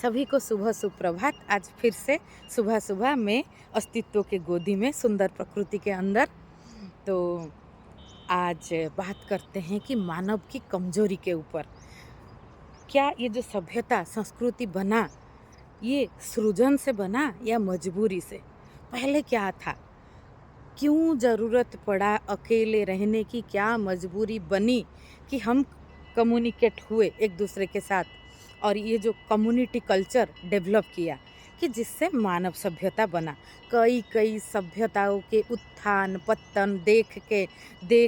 सभी को सुबह सुप्रभात। आज फिर से सुबह सुबह मैं अस्तित्व के गोदी में सुंदर प्रकृति के अंदर। तो आज बात करते हैं कि मानव की कमजोरी के ऊपर। क्या ये जो सभ्यता संस्कृति बना, ये सृजन से बना या मजबूरी से? पहले क्या था? क्यों ज़रूरत पड़ा अकेले रहने की? क्या मजबूरी बनी कि हम कम्युनिकेट हुए एक दूसरे के साथ और ये जो कम्युनिटी कल्चर डेवलप किया कि जिससे मानव सभ्यता बना। कई कई सभ्यताओं के उत्थान पतन देख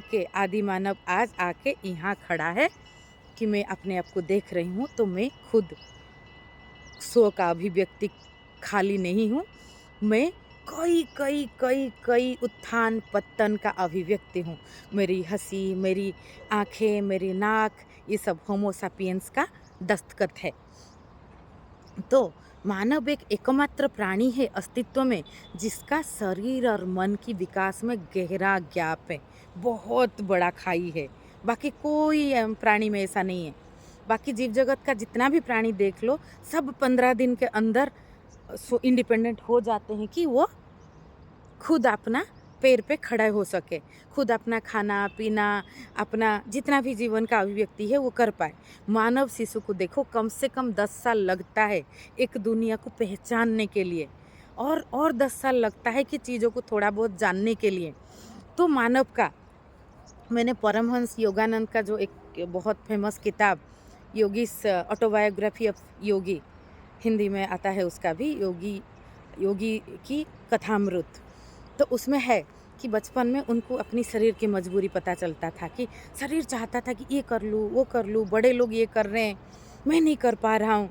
के आदि मानव आज आके यहाँ खड़ा है कि मैं अपने आप को देख रही हूँ तो मैं खुद स्व का अभिव्यक्ति खाली नहीं हूँ। मैं कई कई कई कई उत्थान पतन का अभिव्यक्ति हूँ। मेरी हंसी, मेरी आँखें, मेरी नाक, ये सब होमो सैपियंस का दस्तखत है। तो मानव एक एकमात्र प्राणी है अस्तित्व में जिसका शरीर और मन की विकास में गहरा गैप है, बहुत बड़ा खाई है। बाकी कोई प्राणी में ऐसा नहीं है। बाकी जीव जगत का जितना भी प्राणी देख लो, सब 15 दिन के अंदर इंडिपेंडेंट हो जाते हैं कि वो खुद अपना पैर पे खड़ा हो सके, खुद अपना खाना पीना, अपना जितना भी जीवन का अभिव्यक्ति है वो कर पाए। मानव शिशु को देखो, कम से कम 10 साल लगता है एक दुनिया को पहचानने के लिए, और 10 साल लगता है कि चीज़ों को थोड़ा बहुत जानने के लिए। तो मानव का, मैंने परमहंस योगानंद का जो एक बहुत फेमस किताब योगीस ऑटोबायोग्राफी ऑफ योगी, हिंदी में आता है उसका भी, योगी की कथामृत। तो उसमें है कि बचपन में उनको अपनी शरीर की मजबूरी पता चलता था कि शरीर चाहता था कि ये कर लूँ वो कर लूँ, बड़े लोग ये कर रहे हैं मैं नहीं कर पा रहा हूँ,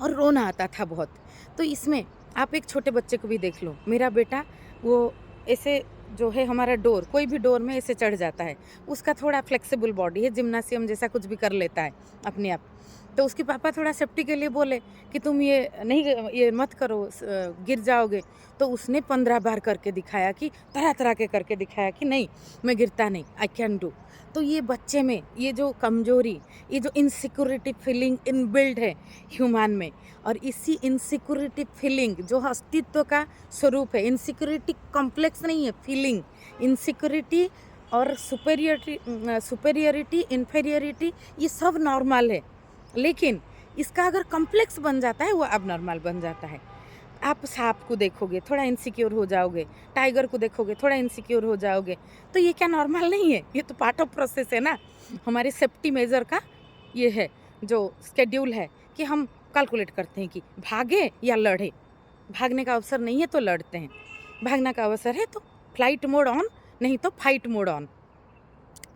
और रोना आता था बहुत। तो इसमें आप एक छोटे बच्चे को भी देख लो, मेरा बेटा वो ऐसे जो है हमारा डोर, कोई भी डोर में ऐसे चढ़ जाता है, उसका थोड़ा फ्लेक्सिबल बॉडी है, जिम्नासियम जैसा कुछ भी कर लेता है अपने आप। तो उसके पापा थोड़ा सेफ्टी के लिए बोले कि तुम ये नहीं, ये मत करो, गिर जाओगे। तो उसने 15 बार करके दिखाया, कि तरह तरह के करके दिखाया कि नहीं मैं गिरता नहीं, आई कैन डू। तो ये बच्चे में ये जो कमजोरी, ये जो इनसिक्योरिटी फीलिंग इनबिल्ड है ह्यूमन में, और इसी इनसिक्योरिटी फीलिंग जो अस्तित्व का स्वरूप है, इनसिक्योरिटी कॉम्प्लेक्स नहीं है, फीलिंग इनसिक्योरिटी और सुपेरियरिटी इन्फेरियरिटी ये सब नॉर्मल है, लेकिन इसका अगर कॉम्प्लेक्स बन जाता है वो अब नॉर्मल बन जाता है। आप सांप को देखोगे थोड़ा इनसिक्योर हो जाओगे, टाइगर को देखोगे थोड़ा इनसिक्योर हो जाओगे। तो ये क्या नॉर्मल नहीं है? ये तो पार्ट ऑफ प्रोसेस है ना, हमारे सेफ्टी मेजर का ये है जो स्केड्यूल है कि हम कैलकुलेट करते हैं कि भागे या लड़े। भागने का अवसर नहीं है तो लड़ते हैं, भागने का अवसर है तो फ्लाइट मोड ऑन, नहीं तो फाइट मोड ऑन,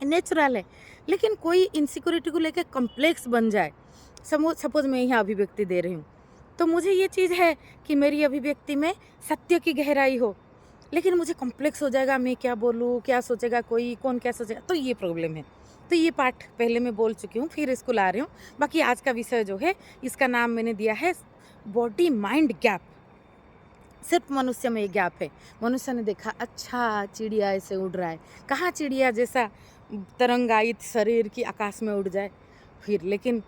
नेचुरल है। लेकिन कोई इनसिक्योरिटी को लेकर कॉम्प्लेक्स बन जाए, सपोज मैं यहाँ अभिव्यक्ति दे रही हूँ, तो मुझे ये चीज़ है कि मेरी अभिव्यक्ति में सत्य की गहराई हो, लेकिन मुझे कॉम्प्लेक्स हो जाएगा, मैं क्या बोलूँ, क्या सोचेगा कोई, कौन क्या सोचेगा, तो ये प्रॉब्लम है। तो ये पार्ट पहले मैं बोल चुकी हूँ, फिर इसको ला रही हूँ। बाकी आज का विषय जो है, इसका नाम मैंने दिया है बॉडी माइंड गैप। सिर्फ मनुष्य में ये गैप है। मनुष्य ने देखा अच्छा चिड़िया ऐसे उड़ रहा है, कहाँ चिड़िया जैसा तरंगायित शरीर की आकाश में उड़ जाए, फिर लेकिन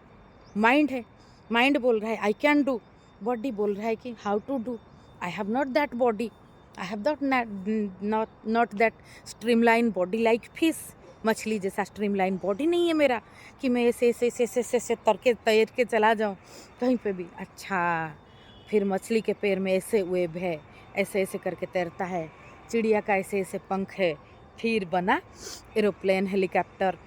माइंड है, माइंड बोल रहा है आई कैन डू, बॉडी बोल रहा है कि how to do, I have not that body, I have not that streamline body like fish. मछली जैसा स्ट्रीमलाइन बॉडी नहीं है मेरा कि मैं ऐसे ऐसे ऐसे ऐसे ऐसे ऐसे तैर के चला जाऊँ कहीं पे भी। अच्छा, फिर मछली के पैर में ऐसे वेब है, ऐसे ऐसे करके तैरता है, चिड़िया का ऐसे ऐसे पंख है, फिर बना एरोप्लेन, हेलीकॉप्टर,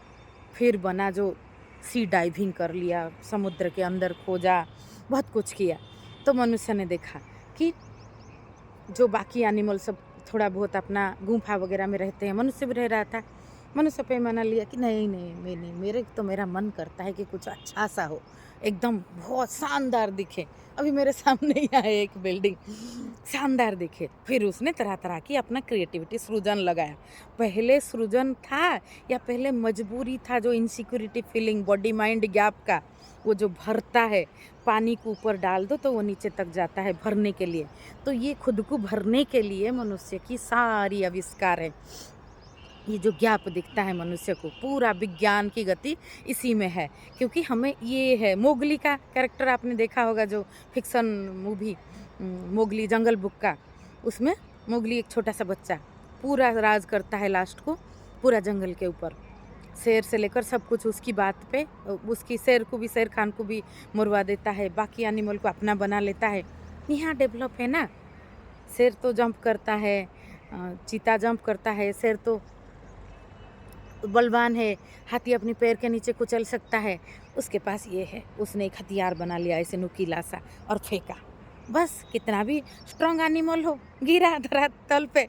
फिर बना जो सी डाइविंग कर लिया, समुद्र के अंदर खोजा, बहुत कुछ किया। तो मनुष्य ने देखा कि जो बाकी एनिमल सब थोड़ा बहुत अपना गुफा वगैरह में रहते हैं, मनुष्य भी रह रहा था। मनुष्य पैमाना लिया कि नहीं नहीं मैं नहीं, मेरा मन करता है कि कुछ अच्छा सा हो, एकदम बहुत शानदार दिखे। अभी मेरे सामने ही आए एक बिल्डिंग, शानदार दिखे। फिर उसने तरह तरह की अपना क्रिएटिविटी सृजन लगाया। पहले सृजन था या पहले मजबूरी था? जो insecurity feeling body mind gap का, वो जो भरता है, पानी को ऊपर डाल दो तो वो नीचे तक जाता है भरने के लिए। तो ये खुद को भरने के लिए मनुष्य की सारी आविष्कार है। ये जो गैप दिखता है मनुष्य को, पूरा विज्ञान की गति इसी में है। क्योंकि हमें ये है, मोगली का कैरेक्टर आपने देखा होगा, जो फ़िक्शन मूवी मोगली जंगल बुक का, उसमें मोगली एक छोटा-सा बच्चा पूरा राज करता है लास्ट को, पूरा जंगल के ऊपर। शेर से लेकर सब कुछ उसकी बात पे उसकी शेर को भी, शेर खान को भी मरवा देता है, बाकी एनिमल को अपना बना लेता है। यहाँ डेवलप है ना, शेर तो जंप करता है, चीता जंप करता है, शेर तो बलवान है, हाथी अपने पैर के नीचे कुचल सकता है। उसके पास ये है, उसने एक हथियार बना लिया ऐसे नुकीला सा और फेंका। बस कितना भी स्ट्रॉन्ग एनिमल हो, गिरा धरातल पे।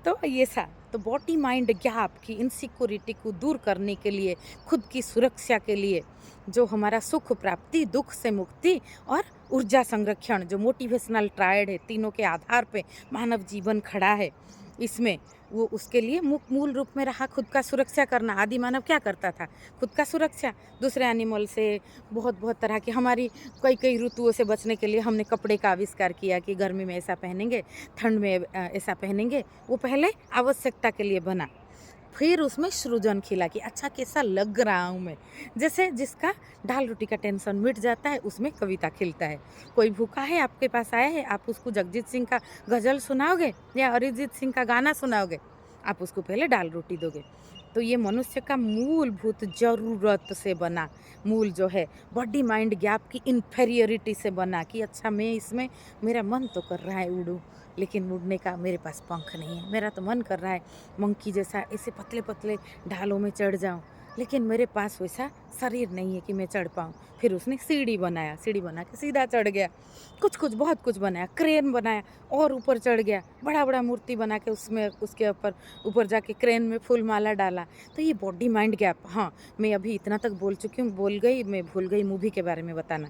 तो ये सा तो बॉडी माइंड गैप की इनसिक्योरिटी को दूर करने के लिए, खुद की सुरक्षा के लिए, जो हमारा सुख प्राप्ति, दुख से मुक्ति और ऊर्जा संरक्षण, जो मोटिवेशनल ट्रायड है, तीनों के आधार पे मानव जीवन खड़ा है। इसमें वो उसके लिए मूल रूप में रहा खुद का सुरक्षा करना। आदि मानव क्या करता था? खुद का सुरक्षा, दूसरे एनिमल से, बहुत बहुत तरह की हमारी कई कई ऋतुओं से बचने के लिए हमने कपड़े का आविष्कार किया कि गर्मी में ऐसा पहनेंगे, ठंड में ऐसा पहनेंगे। वो पहले आवश्यकता के लिए बना, फिर उसमें सृजन खिला कि अच्छा कैसा लग रहा हूँ मैं। जैसे जिसका दाल रोटी का टेंशन मिट जाता है, उसमें कविता खिलता है। कोई भूखा है, आपके पास आया है, आप उसको जगजीत सिंह का गज़ल सुनाओगे या अरिजीत सिंह का गाना सुनाओगे? आप उसको पहले दाल रोटी दोगे। तो ये मनुष्य का मूलभूत ज़रूरत से बना, मूल जो है बॉडी माइंड गैप की इन्फीरियरिटी से बना कि अच्छा मैं इसमें, मेरा मन तो कर रहा है उड़ूँ, लेकिन उड़ने का मेरे पास पंख नहीं है। मेरा तो मन कर रहा है मंकी जैसा ऐसे पतले-पतले ढालों में चढ़ जाऊँ, लेकिन मेरे पास वैसा शरीर नहीं है कि मैं चढ़ पाऊँ। फिर उसने सीढ़ी बनाया, सीढ़ी बना के सीधा चढ़ गया। कुछ-कुछ बहुत कुछ बनाया, क्रेन बनाया और ऊपर चढ़ गया। बड़ा-बड़ा मूर्ति बना के उसमें उसके ऊपर जाके क्रेन में फूल माला डाला। तो ये बॉडी माइंड गैप। हाँ, मैं अभी इतना तक बोल चुकी हूँ, मैं भूल गई मूवी के बारे में बताना।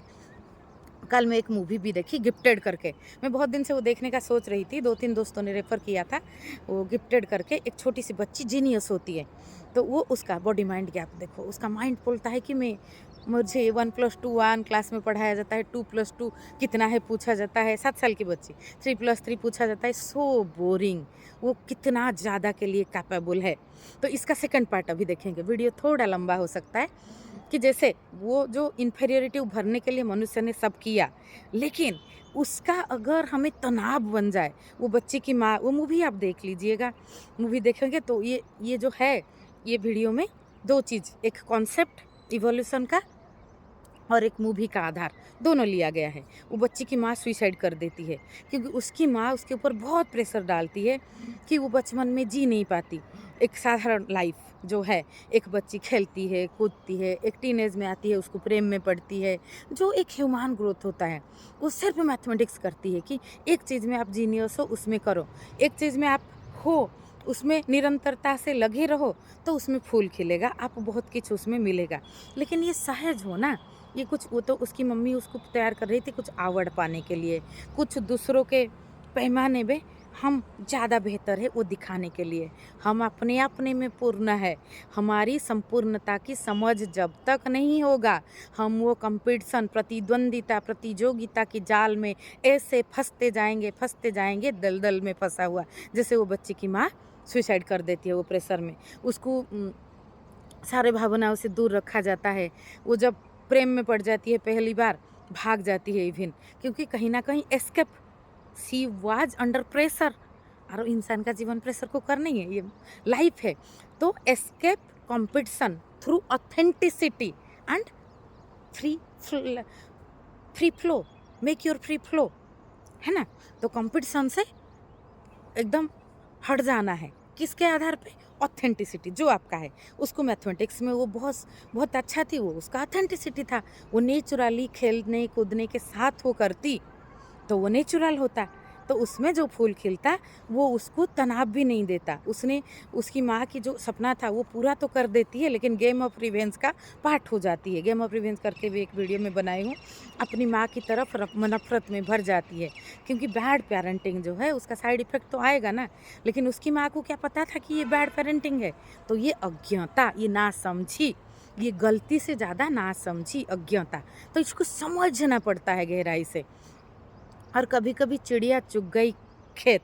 कल मैं एक मूवी भी देखी गिफ्टेड करके। मैं बहुत दिन से वो देखने का सोच रही थी, 2-3 दोस्तों ने रेफ़र किया था। वो गिफ्टेड करके एक छोटी-सी बच्ची जीनियस होती है। तो वो उसका बॉडी माइंड गैप देखो, उसका माइंड बोलता है कि मुझे 1 + 2 1 क्लास में पढ़ाया जाता है, 2 + 2 कितना है पूछा जाता है, 7 साल की बच्ची, 3 + 3 पूछा जाता है, सो बोरिंग। वो कितना ज़्यादा के लिए कैपेबल है। तो इसका सेकंड पार्ट अभी देखेंगे, वीडियो थोड़ा लंबा हो सकता है। कि जैसे वो जो इन्फीरियरिटी उभरने के लिए मनुष्य ने सब किया, लेकिन उसका अगर हमें तनाव बन जाए, वो बच्चे की माँ, वो मूवी आप देख लीजिएगा, मूवी देखेंगे तो ये जो है, ये वीडियो में 2 चीज़, एक कॉन्सेप्ट इवोल्यूशन का और एक मूवी का आधार दोनों लिया गया है। वो बच्ची की माँ सुसाइड कर देती है क्योंकि उसकी माँ उसके ऊपर बहुत प्रेशर डालती है कि वो बचपन में जी नहीं पाती एक साधारण लाइफ जो है। एक बच्ची खेलती है, कूदती है, एक टीनेज में आती है, उसको प्रेम में पड़ती है, जो एक ह्यूमन ग्रोथ होता है। वो सिर्फ मैथमेटिक्स करती है कि एक चीज़ में आप जीनियस हो, उसमें करो, एक चीज़ में आप हो, उसमें निरंतरता से लगे रहो, तो उसमें फूल खिलेगा, आप बहुत कुछ उसमें मिलेगा। लेकिन ये सहज हो ना, ये कुछ, वो तो उसकी मम्मी उसको तैयार कर रही थी कुछ अवार्ड पाने के लिए, कुछ दूसरों के पैमाने में हम ज़्यादा बेहतर है वो दिखाने के लिए। हम अपने अपने में पूर्ण है। हमारी संपूर्णता की समझ जब तक नहीं होगा, हम वो कंपटीशन, प्रतिद्वंदिता, प्रतियोगिता की जाल में ऐसे फंसते जाएंगे दलदल में फंसा हुआ। जैसे वो बच्चे की माँ सुसाइड कर देती है, वो प्रेशर में उसको सारे भावनाओं से दूर रखा जाता है। वो जब प्रेम में पड़ जाती है पहली बार, भाग जाती है इवन, क्योंकि कहीं ना कहीं escape, she was under pressure. और इंसान का जीवन प्रेशर को कर नहीं है, ये लाइफ है। तो escape competition through authenticity and free free flow, make your free flow, है ना। तो कंपटीशन से एकदम हट जाना है, किसके आधार पे? ऑथेंटिसिटी जो आपका है उसको। मैथमेटिक्स में वो बहुत बहुत अच्छा थी, वो उसका ऑथेंटिसिटी था। वो नेचुरली खेलने कूदने के साथ वो करती तो वो नेचुरल होता। तो उसमें जो फूल खिलता वो उसको तनाव भी नहीं देता। उसने उसकी माँ की जो सपना था वो पूरा तो कर देती है, लेकिन गेम ऑफ रिवेंज का पार्ट हो जाती है। गेम ऑफ रिवेंज करके भी एक वीडियो में बनाई हूँ। अपनी माँ की तरफ नफरत में भर जाती है, क्योंकि बैड पेरेंटिंग जो है उसका साइड इफ़ेक्ट तो आएगा ना। लेकिन उसकी माँ को क्या पता था कि ये बैड पेरेंटिंग है? तो ये अज्ञता, ये नासमझी, ये गलती से ज़्यादा नासमझी, अज्ञता, तो इसको समझना पड़ता है गहराई से। और कभी कभी चिड़िया चुग गई खेत,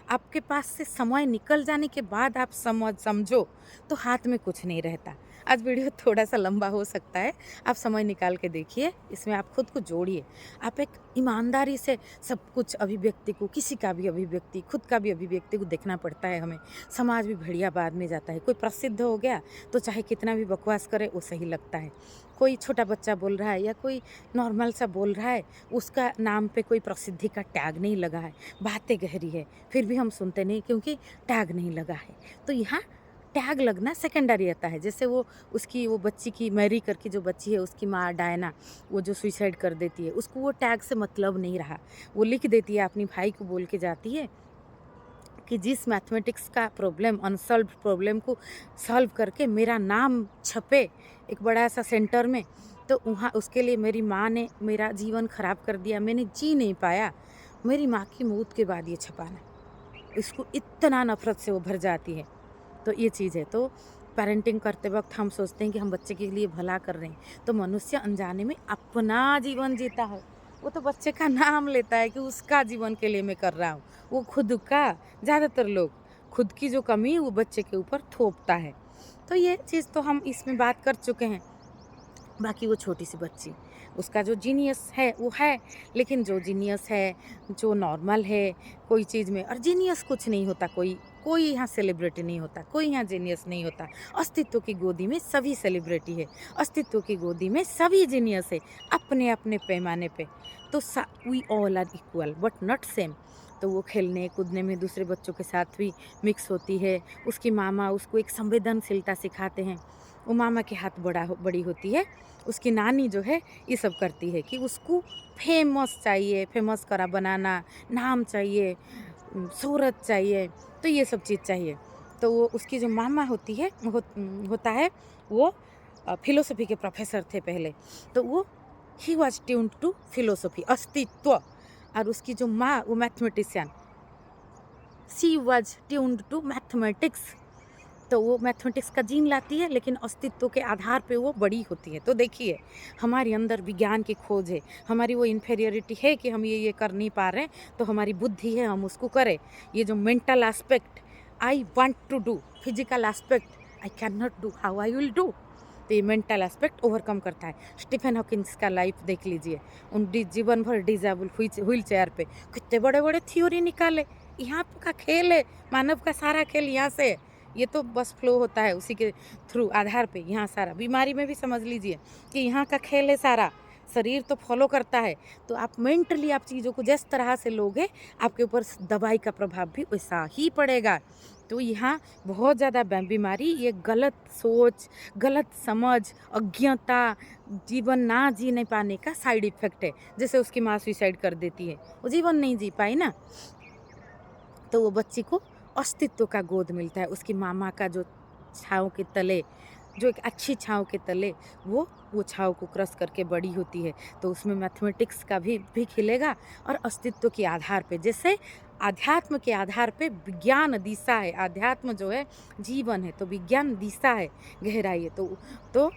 आपके पास से समय निकल जाने के बाद आप समझो तो हाथ में कुछ नहीं रहता। आज वीडियो थोड़ा-सा लंबा हो सकता है, आप समय निकाल के देखिए, इसमें आप खुद को जोड़िए। आप एक ईमानदारी से सब कुछ अभिव्यक्ति को, किसी का भी अभिव्यक्ति, खुद का भी अभिव्यक्ति को देखना पड़ता है हमें। समाज भी भेड़िया बाद में जाता है। कोई प्रसिद्ध हो गया तो चाहे कितना भी बकवास करे वो सही लगता है। कोई छोटा बच्चा बोल रहा है या कोई नॉर्मल सा बोल रहा है, उसका नाम पे कोई प्रसिद्धि का टैग नहीं लगा है, बातें गहरी है, फिर भी हम सुनते नहीं क्योंकि टैग नहीं लगा है। तो यहाँ टैग लगना सेकेंडरी रहता है। जैसे वो बच्ची की मैरी करके जो बच्ची है, उसकी माँ डायना, वो जो सुसाइड कर देती है, उसको वो टैग से मतलब नहीं रहा। वो लिख देती है, अपनी भाई को बोल के जाती है कि जिस मैथमेटिक्स का प्रॉब्लम, अनसॉल्व्ड प्रॉब्लम को सॉल्व करके मेरा नाम छपे एक बड़ा सा सेंटर में, तो वहाँ उसके लिए मेरी माँ ने मेरा जीवन ख़राब कर दिया, मैंने जी नहीं पाया। मेरी माँ की मौत के बाद ये छपाना, इसको इतना नफ़रत से वो भर जाती है। तो ये चीज़ है। तो पेरेंटिंग करते वक्त हम सोचते हैं कि हम बच्चे के लिए भला कर रहे हैं, तो मनुष्य अनजाने में अपना जीवन जीता है। वो तो बच्चे का नाम लेता है कि उसका जीवन के लिए मैं कर रहा हूँ, वो खुद का, ज़्यादातर लोग खुद की जो कमी वो बच्चे के ऊपर थोपता है। तो ये चीज़ तो हम इसमें बात कर चुके हैं। बाकी वो छोटी सी बच्ची, उसका जो जीनियस है वो है, लेकिन जो जीनियस है, जो नॉर्मल है कोई चीज़ में, और जीनियस कुछ नहीं होता, कोई कोई यहाँ सेलिब्रिटी नहीं होता, कोई यहाँ जीनियस नहीं होता। अस्तित्व की गोदी में सभी सेलिब्रिटी है, अस्तित्व की गोदी में सभी जीनियस है, अपने अपने पैमाने पे। तो we all are equal but not same. तो वो खेलने कूदने में दूसरे बच्चों के साथ भी मिक्स होती है। उसकी मामा उसको एक संवेदनशीलता सिखाते हैं। वो मामा के हाथ बड़ी होती है। उसकी नानी जो है ये सब करती है कि उसको फेमस चाहिए, फेमस करा बनाना, नाम चाहिए, शोहरत चाहिए, तो ये सब चीज़ चाहिए। तो वो उसकी जो मामा होती है होता है, वो फ़िलॉसफ़ी के प्रोफ़ेसर थे पहले। तो वो ही वाज़ ट्यून्ड टू फ़िलॉसफ़ी, अस्तित्व। और उसकी जो माँ, वो mathematician, she was tuned to mathematics. तो वो मैथमेटिक्स का जीन लाती है, लेकिन अस्तित्व के आधार पे वो बड़ी होती है। तो देखिए, हमारे अंदर विज्ञान की खोज है, हमारी वो इन्फीरियरिटी है कि हम ये कर नहीं पा रहे हैं, तो हमारी बुद्धि है हम उसको करें। ये जो mental aspect, I want to do, physical aspect, I can not do, how I will do. तो ये मेंटल एस्पेक्ट ओवरकम करता है। स्टीफन हॉकिंस का लाइफ देख लीजिए, उन जीवन भर डिजेबल व्हील चेयर पे कितने बड़े बड़े थ्योरी निकाले। यहाँ का खेल है, मानव का सारा खेल यहाँ से है। ये तो बस फ्लो होता है उसी के थ्रू, आधार पे। यहाँ सारा बीमारी में भी समझ लीजिए कि यहाँ का खेल है सारा, शरीर तो फॉलो करता है। तो आप मेंटली आप चीज़ों को जिस तरह से लोगे, आपके ऊपर दवाई का प्रभाव भी वैसा ही पड़ेगा। तो यहाँ बहुत ज़्यादा बीमारी, ये गलत सोच, गलत समझ, अज्ञता, जीवन ना जी नहीं पाने का साइड इफ़ेक्ट है। जैसे उसकी माँ सुसाइड कर देती है, वो जीवन नहीं जी पाई ना, तो वो बच्ची को अस्तित्व का गोद मिलता है। उसकी मामा का जो छाँव के तले, जो एक अच्छी छाँव के तले वो छाँव को क्रश करके बड़ी होती है। तो उसमें मैथमेटिक्स का भी खिलेगा, और अस्तित्व के आधार पे, जैसे आध्यात्म के आधार पे विज्ञान दिशा है। आध्यात्म जो है जीवन है, तो विज्ञान दिशा है, गहराई है। तो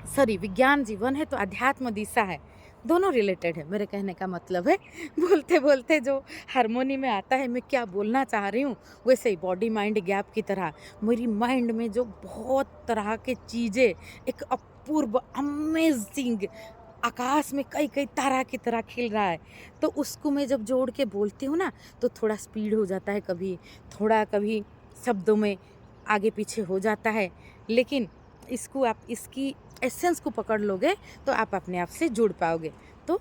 सॉरी, विज्ञान जीवन है तो अध्यात्म दिशा है, दोनों रिलेटेड है। मेरे कहने का मतलब है, बोलते बोलते जो हारमोनी में आता है, मैं क्या बोलना चाह रही हूँ, वैसे ही बॉडी माइंड गैप की तरह मेरी माइंड में जो बहुत तरह के चीज़ें, एक अपूर्व अमेजिंग आकाश में कई कई तारा की तरह खिल रहा है, तो उसको मैं जब जोड़ के बोलती हूँ ना, तो थोड़ा स्पीड हो जाता है, कभी थोड़ा, कभी शब्दों में आगे पीछे हो जाता है। लेकिन इसको आप, इसकी एसेंस को पकड़ लोगे तो आप अपने आप से जुड़ पाओगे। तो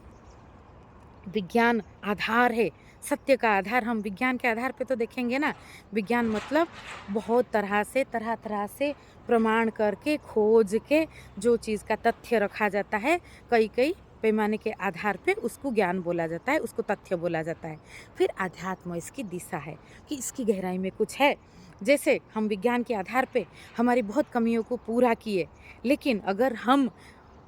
विज्ञान आधार है, सत्य का आधार। हम विज्ञान के आधार पे तो देखेंगे ना, विज्ञान मतलब बहुत तरह से प्रमाण करके, खोज के जो चीज़ का तथ्य रखा जाता है, कई कई पैमाने के आधार पे उसको ज्ञान बोला जाता है, उसको तथ्य बोला जाता है। फिर अध्यात्म इसकी दिशा है कि इसकी गहराई में कुछ है। जैसे हम विज्ञान के आधार पे हमारी बहुत कमियों को पूरा किए, लेकिन अगर हम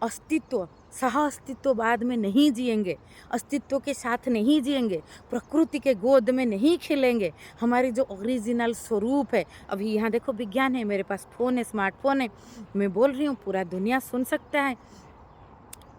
अस्तित्व, सह अस्तित्ववाद में नहीं जिएंगे, अस्तित्व के साथ नहीं जिएंगे, प्रकृति के गोद में नहीं खिलेंगे, हमारी जो ओरिजिनल स्वरूप है। अभी यहाँ देखो, विज्ञान है, मेरे पास फ़ोन है, स्मार्टफोन है, मैं बोल रही हूँ, पूरा दुनिया सुन सकता है,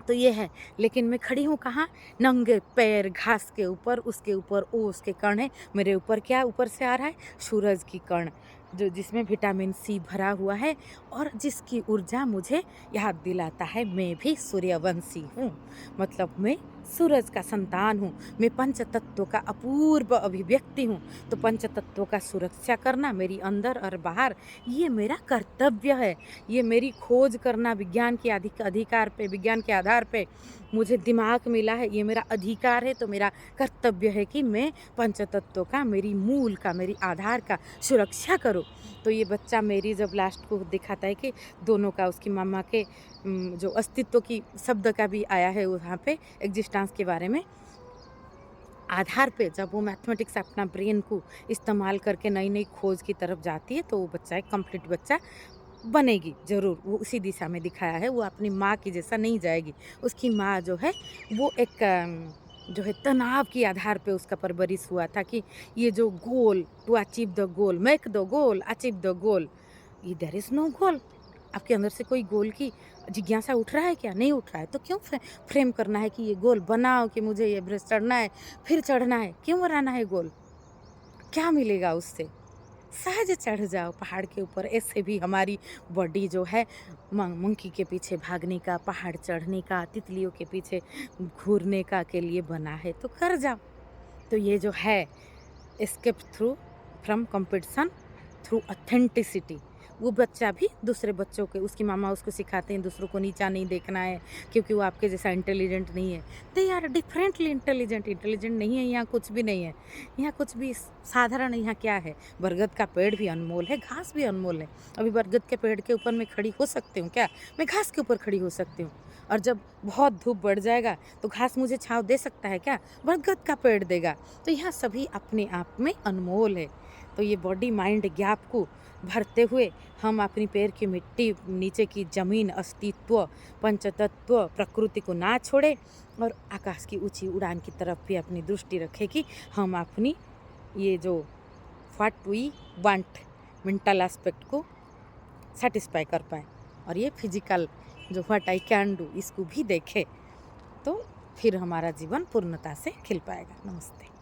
तो ये है। लेकिन मैं खड़ी हूँ कहाँ? नंगे पैर घास के ऊपर, उसके ऊपर ओस के कण है, मेरे ऊपर क्या ऊपर से आ रहा है? सूरज की कण, जो जिसमें विटामिन सी भरा हुआ है और जिसकी ऊर्जा मुझे याद दिलाता है मैं भी सूर्यवंशी हूँ। मतलब मैं सूरज का संतान हूँ, मैं पंचतत्व का अपूर्व अभिव्यक्ति हूँ। तो पंचतत्वों का सुरक्षा करना मेरी अंदर और बाहर, ये मेरा कर्तव्य है। ये मेरी खोज करना विज्ञान के अधिकार पे, विज्ञान के आधार पे मुझे दिमाग मिला है, ये मेरा अधिकार है। तो मेरा कर्तव्य है कि मैं पंचतत्वों का, मेरी मूल का, मेरी आधार का सुरक्षा करूँ। तो ये बच्चा मेरी जब लास्ट को दिखाता है कि दोनों का, उसकी मम्मा के जो अस्तित्व की शब्द का भी आया है वहाँ पे एग्जिस्टेंस के बारे में, आधार पे जब वो मैथमेटिक्स अपना ब्रेन को इस्तेमाल करके नई नई खोज की तरफ जाती है, तो वो बच्चा एक कंप्लीट बच्चा बनेगी ज़रूर। वो उसी दिशा में दिखाया है, वो अपनी माँ की जैसा नहीं जाएगी। उसकी माँ जो है वो एक जो है तनाव के आधार पे उसका परवरिश हुआ था कि ये जो goal, to achieve the goal, make the goal, achieve the goal, ये देयर इज़ नो गोल। आपके अंदर से कोई गोल की जिज्ञासा उठ रहा है क्या? नहीं उठ रहा है। तो क्यों फ्रेम करना है कि ये गोल बनाओ कि मुझे ये एवरेस्ट चढ़ना है, फिर चढ़ना है। क्यों बनाना है गोल? क्या मिलेगा उससे? सहज चढ़ जाओ पहाड़ के ऊपर। ऐसे भी हमारी बॉडी जो है मंकी के पीछे भागने का, पहाड़ चढ़ने का, तितलियों के पीछे घूरने का के लिए बना है, तो कर जाओ। तो ये जो है escape through from competition through authenticity, वो बच्चा भी दूसरे बच्चों के, उसकी मामा उसको सिखाते हैं दूसरों को नीचा नहीं देखना है क्योंकि वो आपके जैसा इंटेलिजेंट नहीं है। They are differently intelligent. Intelligent नहीं है यहाँ, कुछ भी नहीं है यहाँ, कुछ भी साधारण। यहाँ क्या है? बरगद का पेड़ भी अनमोल है, घास भी अनमोल है। अभी बरगद के पेड़ के ऊपर मैं खड़ी हो सकती हूँ क्या? मैं घास के ऊपर खड़ी हो सकती हूँ। और जब बहुत धूप बढ़ जाएगा तो घास मुझे छाँव दे सकता है क्या? बरगद का पेड़ देगा। तो यहाँ सभी अपने आप में अनमोल है। तो ये बॉडी माइंड गैप को भरते हुए हम अपनी पैर की मिट्टी, नीचे की जमीन, अस्तित्व, पंचतत्व, प्रकृति को ना छोड़े और आकाश की ऊंची उड़ान की तरफ भी अपनी दृष्टि रखें कि हम अपनी ये जो what we want mental aspect को सेटिस्फाई कर पाए, और ये फिजिकल जो व्हाट आई कैन डू इसको भी देखें, तो फिर हमारा जीवन पूर्णता से खिल पाएगा। नमस्ते।